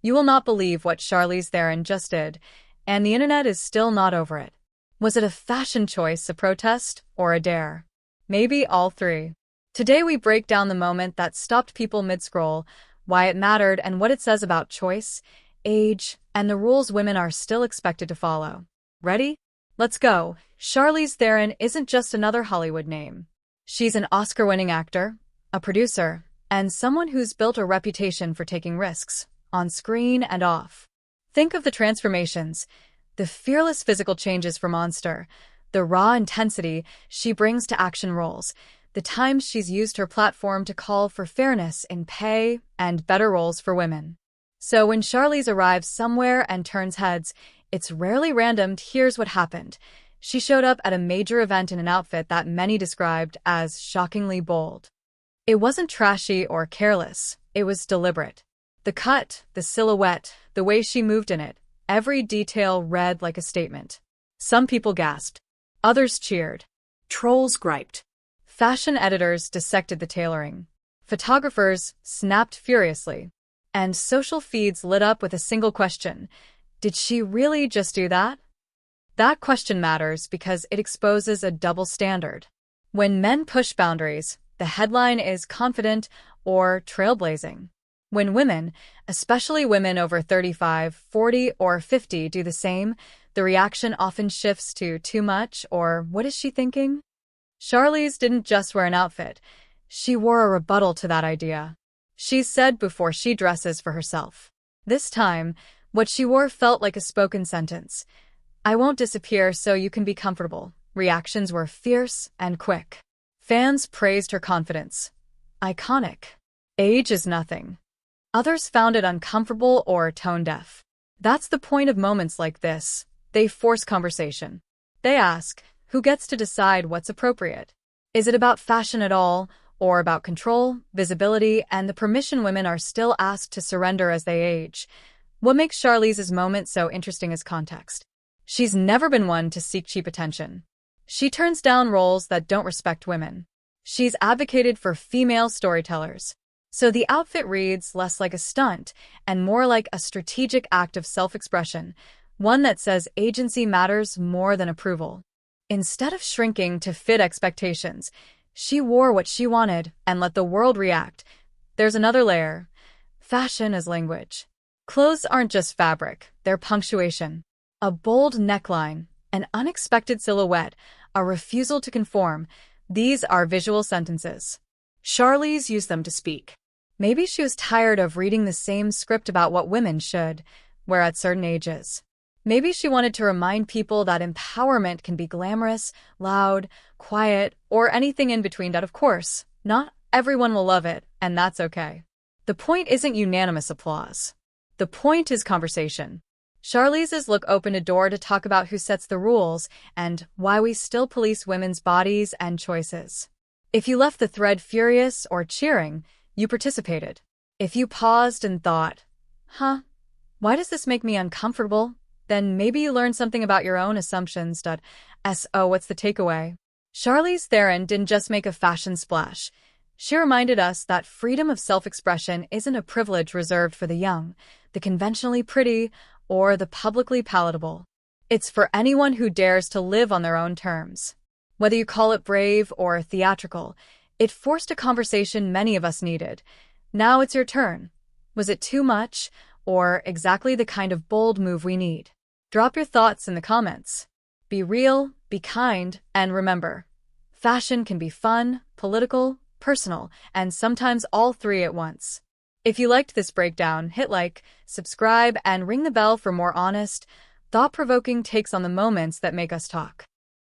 You will not believe what Charlize Theron just did, and the internet is still not over it. Was it a fashion choice, a protest, or a dare? Maybe all three. Today we break down the moment that stopped people mid-scroll, why it mattered, and what it says about choice, age, and the rules women are still expected to follow. Ready? Let's go. Charlize Theron isn't just another Hollywood name. She's an Oscar-winning actor, a producer, and someone who's built a reputation for taking risks, on screen and off. Think of the transformations, the fearless physical changes for Monster, the raw intensity she brings to action roles, the times she's used her platform to call for fairness in pay and better roles for women. So when Charlize arrives somewhere and turns heads, it's rarely random. Here's what happened. She showed up at a major event in an outfit that many described as shockingly bold. It wasn't trashy or careless, it was deliberate. The cut, the silhouette, the way she moved in it, every detail read like a statement. Some people gasped. Others cheered. Trolls griped. Fashion editors dissected the tailoring. Photographers snapped furiously. And social feeds lit up with a single question. Did she really just do that? That question matters because it exposes a double standard. When men push boundaries, the headline is confident or trailblazing. When women, especially women over 35, 40, or 50, do the same, the reaction often shifts to too much or what is she thinking? Charlize didn't just wear an outfit. She wore a rebuttal to that idea. She said before she dresses for herself. This time, what she wore felt like a spoken sentence. I won't disappear so you can be comfortable. Reactions were fierce and quick. Fans praised her confidence. Iconic. Age is nothing. Others found it uncomfortable or tone-deaf. That's the point of moments like this. They force conversation. They ask, who gets to decide what's appropriate? Is it about fashion at all, or about control, visibility, and the permission women are still asked to surrender as they age? What makes Charlize's moment so interesting is context. She's never been one to seek cheap attention. She turns down roles that don't respect women. She's advocated for female storytellers. So the outfit reads less like a stunt and more like a strategic act of self-expression, one that says agency matters more than approval. Instead of shrinking to fit expectations, she wore what she wanted and let the world react. There's another layer. Fashion as language. Clothes aren't just fabric, they're punctuation. A bold neckline, an unexpected silhouette, a refusal to conform. These are visual sentences. Charlize used them to speak. Maybe she was tired of reading the same script about what women should wear at certain ages. Maybe she wanted to remind people that empowerment can be glamorous, loud, quiet, or anything in between. That, of course, not everyone will love it, and that's okay. The point isn't unanimous applause. The point is conversation. Charlize's look opened a door to talk about who sets the rules and why we still police women's bodies and choices. If you left the thread furious or cheering, you participated. If you paused and thought, why does this make me uncomfortable? Then maybe you learned something about your own assumptions. So what's the takeaway? Charlize Theron didn't just make a fashion splash. She reminded us that freedom of self-expression isn't a privilege reserved for the young, the conventionally pretty, or the publicly palatable. It's for anyone who dares to live on their own terms. Whether you call it brave or theatrical, it forced a conversation many of us needed. Now it's your turn. Was it too much, or exactly the kind of bold move we need? Drop your thoughts in the comments. Be real, be kind, and remember, fashion can be fun, political, personal, and sometimes all three at once. If you liked this breakdown, hit like, subscribe, and ring the bell for more honest, thought-provoking takes on the moments that make us talk.